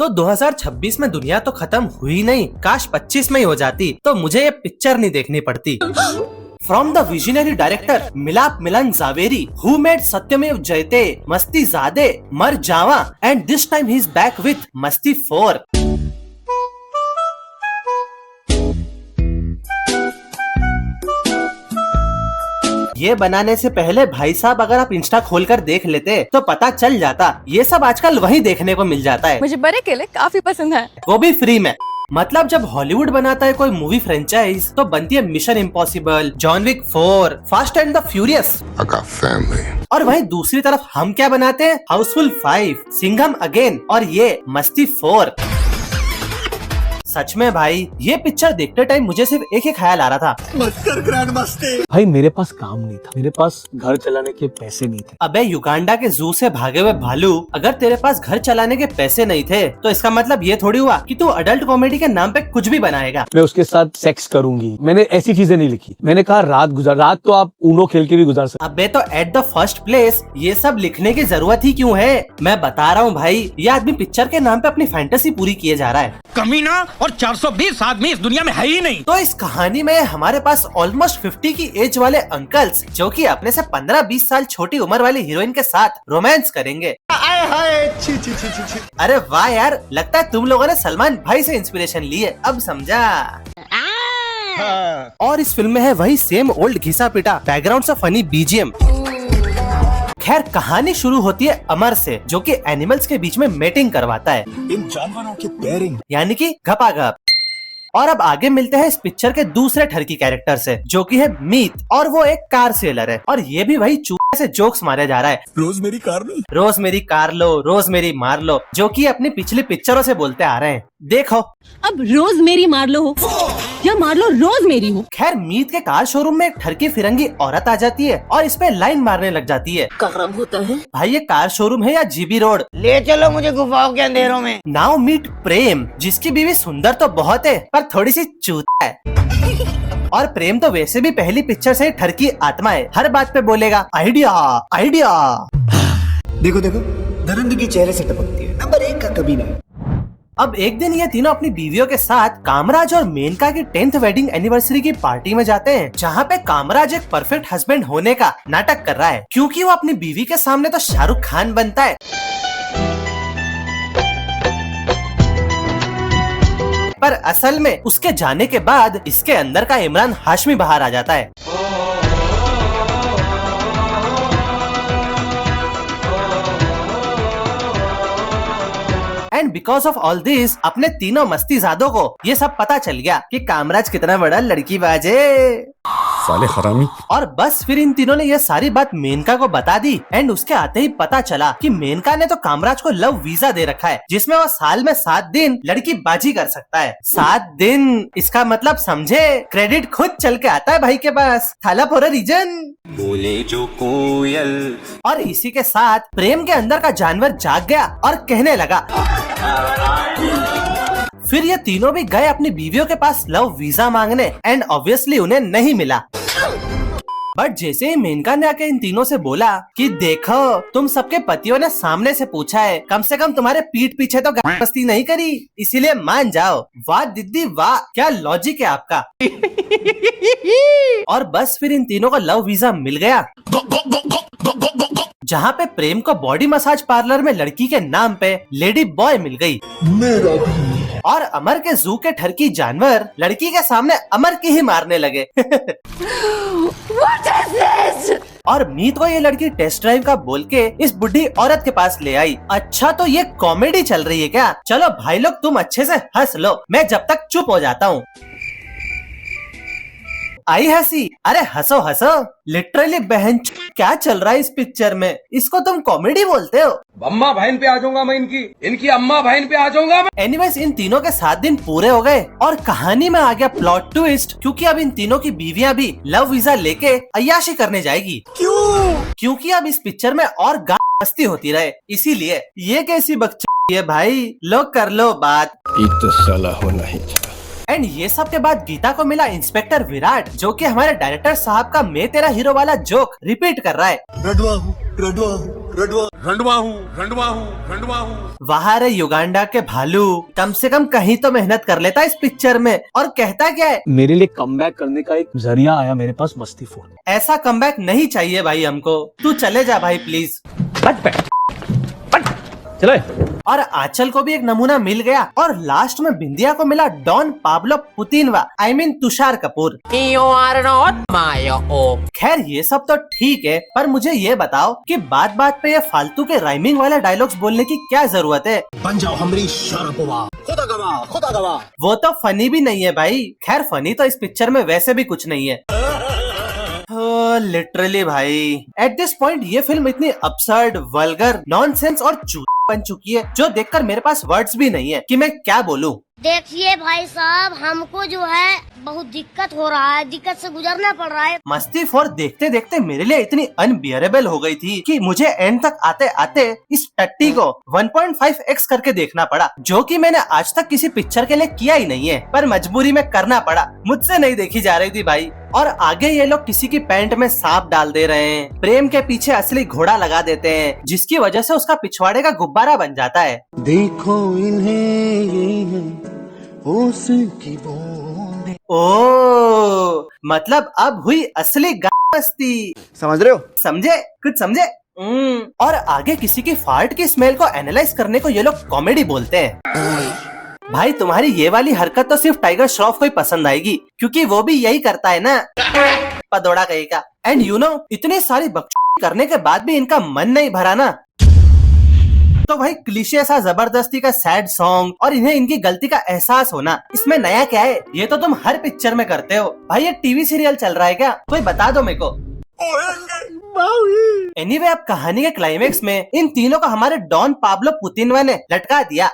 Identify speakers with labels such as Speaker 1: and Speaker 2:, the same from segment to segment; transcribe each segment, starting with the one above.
Speaker 1: तो 2026 में दुनिया तो खत्म हुई नहीं, काश 25 में ही हो जाती तो मुझे ये पिक्चर नहीं देखनी पड़ती। From the visionary director मिलाप मिलन जावेरी, who made सत्यमेव जयते, मस्ती ज़ादे, मर जावा, and this time he is back with मस्ती 4। ये बनाने से पहले भाई साहब अगर आप इंस्टा खोलकर देख लेते तो पता चल जाता, ये सब आजकल वही देखने को मिल जाता है।
Speaker 2: मुझे बड़े केले काफी पसंद है,
Speaker 1: वो भी फ्री में। मतलब जब हॉलीवुड बनाता है कोई मूवी फ्रेंचाइज तो बनती है Mission Impossible, John Wick 4, Fast and the Furious. और वहीं दूसरी तरफ हम क्या बनाते हैं, हाउसफुल 5, सिंघम अगेन और ये मस्ती 4। सच में भाई ये पिक्चर देखते टाइम मुझे सिर्फ एक ही ख्याल आ रहा था,
Speaker 3: मस्कर ग्रैंड मस्ती।
Speaker 4: भाई मेरे पास काम नहीं था, मेरे पास घर चलाने के पैसे नहीं थे।
Speaker 1: अबे युगांडा के जू से भागे हुए भालू, अगर तेरे पास घर चलाने के पैसे नहीं थे तो इसका मतलब ये थोड़ी हुआ कि तू अडल्ट कॉमेडी के नाम पे कुछ भी बनाएगा।
Speaker 4: मैं उसके साथ सेक्स करूंगी, मैंने ऐसी चीजें नहीं लिखी। मैंने कहा रात तो आप ऊनो खेल के भी गुजार सकते।
Speaker 1: अबे तो एट द फर्स्ट प्लेस ये सब लिखने की जरूरत ही क्यों है? मैं बता रहा हूँ भाई, ये आदमी पिक्चर के नाम पे अपनी फैंटेसी पूरी किए जा रहा है।
Speaker 3: कमीना और 420 आदमी इस दुनिया में है ही नहीं।
Speaker 1: तो इस कहानी में हमारे पास ऑलमोस्ट 50 की एज वाले अंकल्स जो कि अपने से 15-20 साल छोटी उम्र वाली हीरोइन के साथ रोमांस करेंगे। अरे वाह यार, लगता है तुम लोगों ने सलमान भाई से इंस्पिरेशन ली है, अब समझा। और इस फिल्म में है वही सेम ओल्ड घिसा पिटा बैकग्राउंड से फनी बीजीएम। खैर कहानी शुरू होती है अमर से, जो कि एनिमल्स के बीच में मेटिंग करवाता है,
Speaker 3: इन जानवरों की पेयरिंग,
Speaker 1: यानी कि घपाघप। और अब आगे मिलते हैं इस पिक्चर के दूसरे ठरकी कैरेक्टर से, जो कि है मीत, और वो एक कार सेलर है। और ये भी वही चूहे से जोक्स मारे जा रहा है,
Speaker 3: रोज मेरी कार लो,
Speaker 1: रोज मेरी कार लो, रोज मेरी मार लो, जो कि अपनी पिछली पिक्चरों से बोलते आ रहे हैं। देखो
Speaker 5: अब रोज मेरी मार लो हो या मार लो रोज मेरी हो।
Speaker 1: खैर मीत के कार शोरूम में एक ठरकी फिरंगी औरत आ जाती है और इस पे लाइन मारने लग जाती है।
Speaker 5: गरम होता है
Speaker 1: भाई ये कार शोरूम है या जीबी रोड?
Speaker 6: ले चलो मुझे गुफाओं के अंधेरों में।
Speaker 1: नाउ मीट प्रेम, जिसकी बीवी सुंदर तो बहुत है पर थोड़ी सी चूत है। और प्रेम तो वैसे भी पहली पिक्चर से ही ठरकी आत्मा है, हर बात पे बोलेगा आइडिया आइडिया।
Speaker 7: देखो देखो दरिंदगी चेहरे से टपकती है, नंबर 1 का कभी नहीं।
Speaker 1: अब एक दिन ये तीनों अपनी बीवियों के साथ कामराज और मेनका की 10th वेडिंग एनिवर्सरी की पार्टी में जाते हैं, जहाँ पे कामराज एक परफेक्ट हस्बैंड होने का नाटक कर रहा है, क्योंकि वो अपनी बीवी के सामने तो शाहरुख खान बनता है, पर असल में उसके जाने के बाद इसके अंदर का इमरान हाशमी बाहर आ जाता है। And because of all this अपने तीनों मस्तीजादों को ये सब पता चल गया कि कामराज कितना बड़ा लड़की बाज है,
Speaker 3: साले हरामी।
Speaker 1: और बस फिर इन तीनों ने ये सारी बात मेनका को बता दी। एंड उसके आते ही पता चला कि मेनका ने तो कामराज को लव वीजा दे रखा है, जिसमें वो साल में 7 दिन लड़की बाजी कर सकता है। 7 दिन, इसका मतलब समझे, क्रेडिट खुद चल के आता है भाई के पास, थाला फॉर अ रीजन।
Speaker 3: बोले जो कोयल।
Speaker 1: और इसी के साथ प्रेम के अंदर का जानवर जाग गया और कहने लगा। फिर ये तीनों भी गए अपनी बीवियों के पास लव वीजा मांगने, एंड ऑब्वियसली उन्हें नहीं मिला। बट जैसे ही मेनका ने आके इन तीनों से बोला कि देखो तुम सबके पतियों ने सामने से पूछा है, कम से कम तुम्हारे पीठ पीछे तो मस्ती नहीं करी, इसीलिए मान जाओ। वाह दीदी वाह, क्या लॉजिक है आपका। और बस फिर इन तीनों को लव वीजा मिल गया, जहाँ पे प्रेम को बॉडी मसाज पार्लर में लड़की के नाम पे लेडी बॉय मिल गई।
Speaker 7: मेरा भी।
Speaker 1: और अमर के जू के ठरकी जानवर लड़की के सामने अमर की ही मारने लगे।
Speaker 5: What is this?
Speaker 1: और मीत को ये लड़की टेस्ट ड्राइव का बोल के इस बुढ़ी औरत के पास ले आई। अच्छा तो ये कॉमेडी चल रही है क्या? चलो भाई लोग तुम अच्छे से हंस लो, मैं जब तक चुप हो जाता हूँ। आई हंसी, अरे हंसो हंसो। लिटरली बहन क्या चल रहा है इस पिक्चर में, इसको तुम कॉमेडी बोलते हो?
Speaker 8: अम्मा बहन पे आ जाऊंगा मैं, इनकी अम्मा बहन पे आ जाऊंगा मैं।
Speaker 1: एनीवेज इन तीनों के 7 दिन पूरे हो गए और कहानी में आ गया प्लॉट ट्विस्ट, क्योंकि अब इन तीनों की बीवियां भी लव वीजा लेके अय्याशी करने जाएगी। क्यों? क्योंकि अब इस पिक्चर में और मस्ती होती रहे, इसीलिए। ये कैसी बकचोदी है भाई, लो कर लो बात।
Speaker 4: तो साला होना ही।
Speaker 1: एंड ये सब के बाद गीता को मिला इंस्पेक्टर विराट, जो कि हमारे डायरेक्टर साहब का मैं तेरा हीरो वाला जोक रिपीट कर रहा है।
Speaker 7: रडवा हूँ, रडवा हूँ,
Speaker 3: रंडवा हूँ।
Speaker 1: वहाँ रे युगांडा के भालू, कम से कम कहीं तो मेहनत कर लेता इस पिक्चर में। और कहता क्या है,
Speaker 4: मेरे लिए कमबैक करने का एक जरिया आया मेरे पास मस्ती 4।
Speaker 1: ऐसा कमबैक नहीं चाहिए भाई हमको, तू चले जा भाई प्लीज।
Speaker 4: चले।
Speaker 1: और आंचल को भी एक नमूना मिल गया, और लास्ट में बिंदिया को मिला डॉन पाब्लो पुतिनवा, I mean तुषार कपूर। खैर ये सब तो ठीक है, पर मुझे ये बताओ कि बात बात पे ये फालतू के राइमिंग वाले डायलॉग्स बोलने की क्या जरूरत है?
Speaker 7: बन जाओ हमरी शारापोवा, खुदा गवा।
Speaker 1: वो तो फनी भी नहीं है भाई। खैर फनी तो इस पिक्चर में वैसे भी कुछ नहीं है। लिटरली भाई एट दिस पॉइंट ये फिल्म इतनी अपसर्ड, वल्गर, नॉनसेंस और चूत बन चुकी है, जो देखकर मेरे पास वर्ड्स भी नहीं है कि मैं क्या बोलूं।
Speaker 2: देखिए भाई साहब, हमको जो है बहुत दिक्कत हो रहा है, दिक्कत से गुजरना पड़ रहा है।
Speaker 1: मस्ती 4 देखते देखते मेरे लिए इतनी अनबियरेबल हो गई थी कि मुझे एंड तक आते आते इस टट्टी को 1.5x करके देखना पड़ा, जो कि मैंने आज तक किसी पिक्चर के लिए किया ही नहीं है, पर मजबूरी में करना पड़ा। मुझसे नहीं देखी जा रही थी भाई। और आगे ये लोग किसी की पैंट में सांप डाल दे रहे हैं, प्रेम के पीछे असली घोड़ा लगा देते हैं, जिसकी वजह से उसका पिछवाड़े का गुब्बारा बन जाता है।
Speaker 7: देखो इन्हें उसकी बूंदें।
Speaker 1: ओ मतलब अब हुई असली मस्ती,
Speaker 7: समझ रहे हो?
Speaker 1: समझे? कुछ समझे? और आगे किसी की फार्ट की स्मेल को एनालाइज करने को ये लोग कॉमेडी बोलते हैं। भाई तुम्हारी ये वाली हरकत तो सिर्फ टाइगर श्रॉफ को ही पसंद आएगी, क्योंकि वो भी यही करता है ना, पदोड़ा कहेगा। एंड यू नो, इतनी सारी बकचोदी करने के बाद भी इनका मन नहीं भरा ना, तो भाई क्लीशे सा जबरदस्ती का सैड सॉन्ग और इन्हें इनकी गलती का एहसास होना, इसमें नया क्या है? ये तो तुम हर पिक्चर में करते हो भाई। ये टीवी सीरियल चल रहा है क्या? कोई बता दो मेरे को। एनीवे, अब कहानी के क्लाइमेक्स में इन तीनों को हमारे डॉन पाब्लो पुतिनवा ने लटका दिया।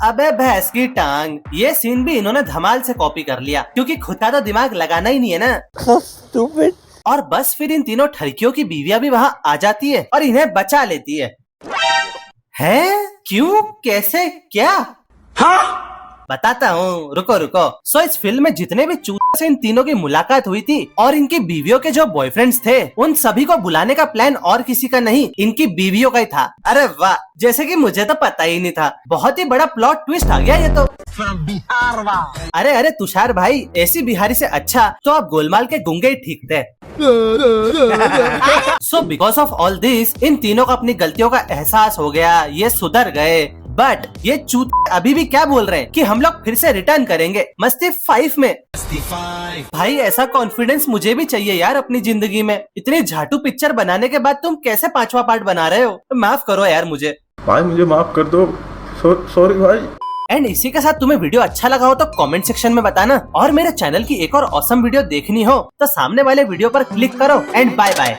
Speaker 1: अबे भैंस की टांग, ये सीन भी इन्होंने धमाल से कॉपी कर लिया, क्योंकि खुद का तो दिमाग लगाना ही नहीं है ना। और बस फिर इन तीनों ठरकियों की बीवियां भी वहाँ आ जाती है और इन्हें बचा लेती है। हैं? क्यों? कैसे? क्या? हाँ? बताता हूँ, रुको। सो इस फिल्म में जितने भी चूते से इन तीनों की मुलाकात हुई थी और इनकी बीवियों के जो बॉयफ्रेंड्स थे, उन सभी को बुलाने का प्लान और किसी का नहीं, इनकी बीवियों का ही था। अरे वाह, जैसे कि मुझे तो पता ही नहीं था। बहुत ही बड़ा प्लॉट ट्विस्ट आ गया ये तो।
Speaker 7: बिहार वाह।
Speaker 1: अरे तुषार भाई, ऐसी बिहारी से अच्छा तो आप गोलमाल के गुंगे ही ठीक थे। So because of all this, इन तीनों को अपनी गलतियों का एहसास हो गया, ये सुधर गए। बट ये चूत अभी भी क्या बोल रहे हैं कि हम लोग फिर से रिटर्न करेंगे मस्ती 5 में। भाई ऐसा कॉन्फिडेंस मुझे भी चाहिए यार अपनी जिंदगी में। इतनी झाटू पिक्चर बनाने के बाद तुम कैसे 5वां पार्ट बना रहे हो? माफ करो यार मुझे।
Speaker 9: भाई मुझे माफ कर दो, सॉरी भाई।
Speaker 1: एंड इसी के साथ तुम्हें वीडियो अच्छा लगा हो तो कमेंट सेक्शन में बताना, और मेरे चैनल की एक और ऑसम वीडियो देखनी हो तो सामने वाले वीडियो पर क्लिक करो। And bye bye.